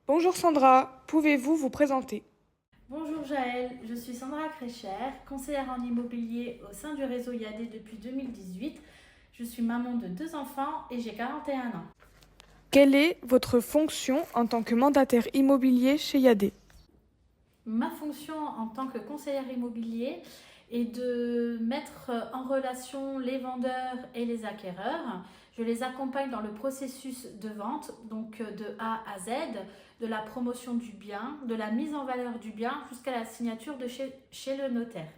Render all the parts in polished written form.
Bonjour Sandra, pouvez-vous vous présenter? Bonjour Jaël, je suis Sandra Crécher, conseillère en immobilier au sein du réseau IAD depuis 2018. Je suis maman de 2 enfants et j'ai 41 ans. Quelle est votre fonction en tant que mandataire immobilier chez Yadé? Ma fonction en tant que conseillère immobilier est de mettre en relation les vendeurs et les acquéreurs. Je les accompagne dans le processus de vente, donc de A à Z, de la promotion du bien, de la mise en valeur du bien jusqu'à la signature de chez le notaire.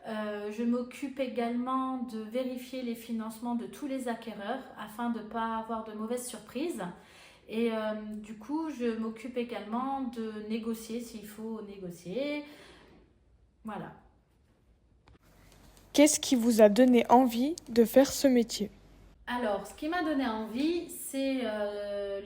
Je m'occupe également de vérifier les financements de tous les acquéreurs afin de ne pas avoir de mauvaises surprises. Et du coup, je m'occupe également de négocier s'il faut négocier. Voilà. Qu'est-ce qui vous a donné envie de faire ce métier? Alors, ce qui m'a donné envie, c'est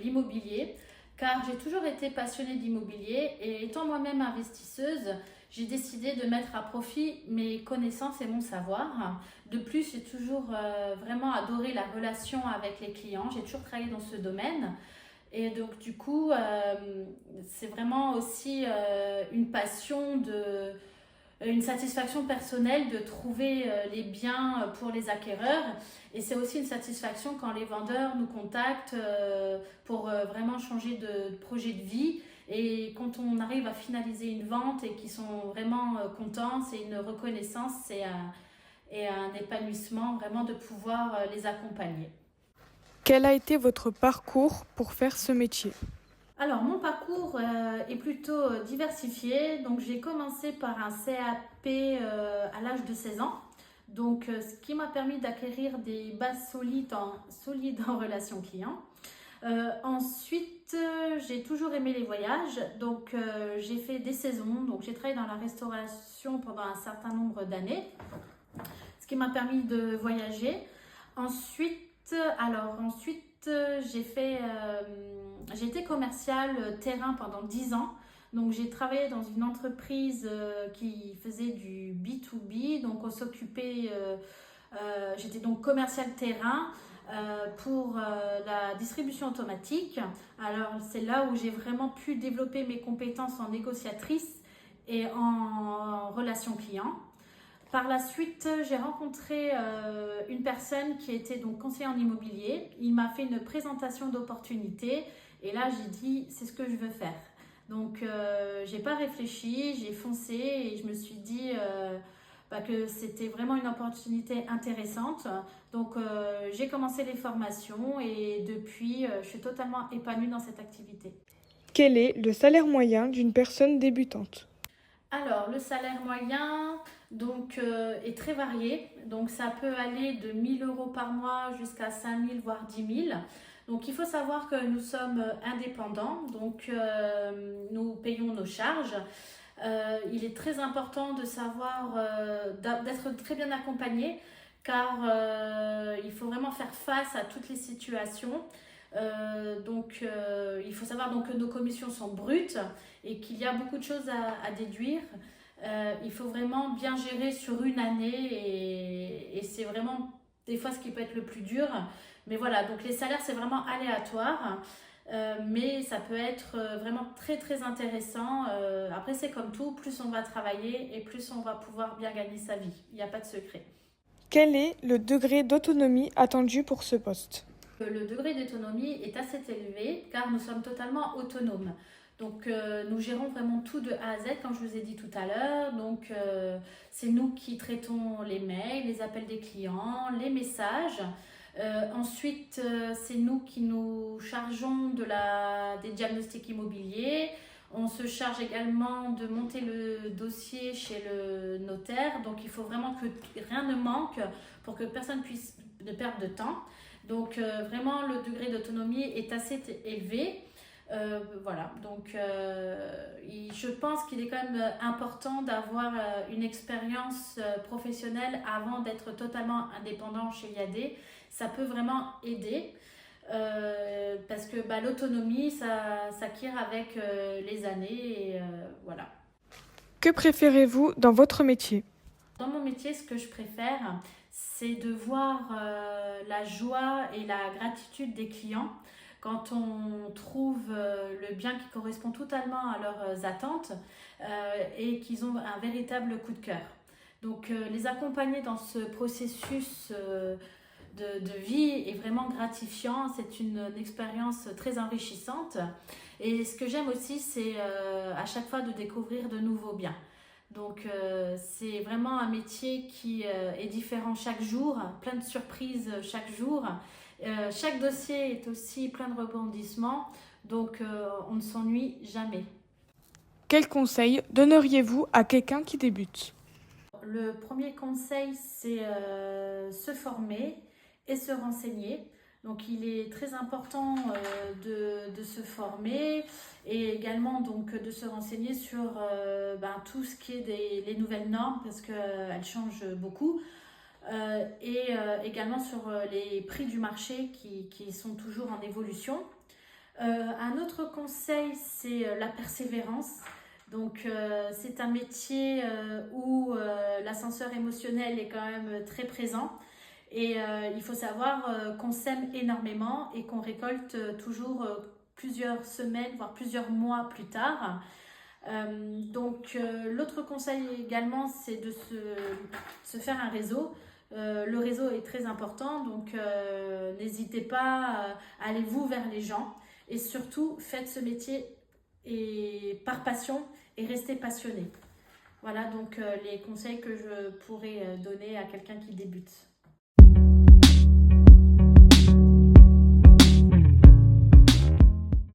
l'immobilier, car j'ai toujours été passionnée d'immobilier et étant moi-même investisseuse, j'ai décidé de mettre à profit mes connaissances et mon savoir. De plus, j'ai toujours vraiment adoré la relation avec les clients, j'ai toujours travaillé dans ce domaine. Et donc, du coup, c'est vraiment aussi une passion une satisfaction personnelle de trouver les biens pour les acquéreurs. Et c'est aussi une satisfaction quand les vendeurs nous contactent pour vraiment changer de projet de vie. Et quand on arrive à finaliser une vente et qu'ils sont vraiment contents, c'est une reconnaissance et un épanouissement vraiment de pouvoir les accompagner. Quel a été votre parcours pour faire ce métier? Alors, mon parcours est plutôt diversifié. Donc, j'ai commencé par un CAP à l'âge de 16 ans. Donc, ce qui m'a permis d'acquérir des bases solides en relation client. Ensuite, j'ai toujours aimé les voyages. Donc, j'ai fait des saisons. Donc, j'ai travaillé dans la restauration pendant un certain nombre d'années, ce qui m'a permis de voyager. Ensuite, j'ai été commerciale terrain pendant 10 ans. Donc, j'ai travaillé dans une entreprise qui faisait du B2B. Donc, j'étais donc commerciale terrain pour la distribution automatique. Alors, c'est là où j'ai vraiment pu développer mes compétences en négociatrice et en relation client. Par la suite, j'ai rencontré une personne qui était donc conseiller en immobilier. Il m'a fait une présentation d'opportunités et là j'ai dit c'est ce que je veux faire. Donc j'ai pas réfléchi, j'ai foncé et je me suis dit que c'était vraiment une opportunité intéressante. Donc j'ai commencé les formations et depuis je suis totalement épanouie dans cette activité. Quel est le salaire moyen d'une personne débutante? Alors, le salaire moyen donc, est très varié. Donc, ça peut aller de 1 000 € par mois jusqu'à 5 000, voire 10 000. Donc, il faut savoir que nous sommes indépendants. Donc, nous payons nos charges. Il est très important de savoir, d'être très bien accompagné car il faut vraiment faire face à toutes les situations. Il faut savoir donc, que nos commissions sont brutes et qu'il y a beaucoup de choses à déduire. Il faut vraiment bien gérer sur une année et c'est vraiment des fois ce qui peut être le plus dur. Mais voilà, donc les salaires c'est vraiment aléatoire. Mais ça peut être vraiment très très intéressant. Après c'est comme tout, plus on va travailler et plus on va pouvoir bien gagner sa vie. Il n'y a pas de secret. Quel est le degré d'autonomie attendu pour ce poste? Le degré d'autonomie est assez élevé car nous sommes totalement autonomes. Donc nous gérons vraiment tout de A à Z comme je vous ai dit tout à l'heure. Donc c'est nous qui traitons les mails, les appels des clients, les messages. Ensuite c'est nous qui nous chargeons des diagnostics immobiliers. On se charge également de monter le dossier chez le notaire. Donc il faut vraiment que rien ne manque pour que personne puisse ne perdre de temps. Donc vraiment le degré d'autonomie est assez élevé. Voilà, donc je pense qu'il est quand même important d'avoir une expérience professionnelle avant d'être totalement indépendant chez IAD. Ça peut vraiment aider parce que l'autonomie, ça s'acquiert avec les années et voilà. Que préférez-vous dans votre métier? Dans mon métier, ce que je préfère, c'est de voir la joie et la gratitude des clients. quand on trouve le bien qui correspond totalement à leurs attentes et qu'ils ont un véritable coup de cœur. Donc les accompagner dans ce processus de vie est vraiment gratifiant, c'est une expérience très enrichissante. Et ce que j'aime aussi, c'est à chaque fois de découvrir de nouveaux biens. Donc c'est vraiment un métier qui est différent chaque jour, plein de surprises chaque jour. Chaque dossier est aussi plein de rebondissements, donc on ne s'ennuie jamais. Quel conseil donneriez-vous à quelqu'un qui débute? Le premier conseil, c'est se former et se renseigner. Donc il est très important de se former et également donc, de se renseigner sur tout ce qui est les nouvelles normes parce qu'elles changent beaucoup. Et également sur les prix du marché qui sont toujours en évolution. Un autre conseil, c'est la persévérance. Donc c'est un métier où l'ascenseur émotionnel est quand même très présent et il faut savoir qu'on sème énormément et qu'on récolte toujours plusieurs semaines, voire plusieurs mois plus tard. L'autre conseil également, c'est de se faire un réseau. Le réseau est très important, donc n'hésitez pas à aller vous vers les gens et surtout faites ce métier par passion et restez passionné. Voilà donc les conseils que je pourrais donner à quelqu'un qui débute.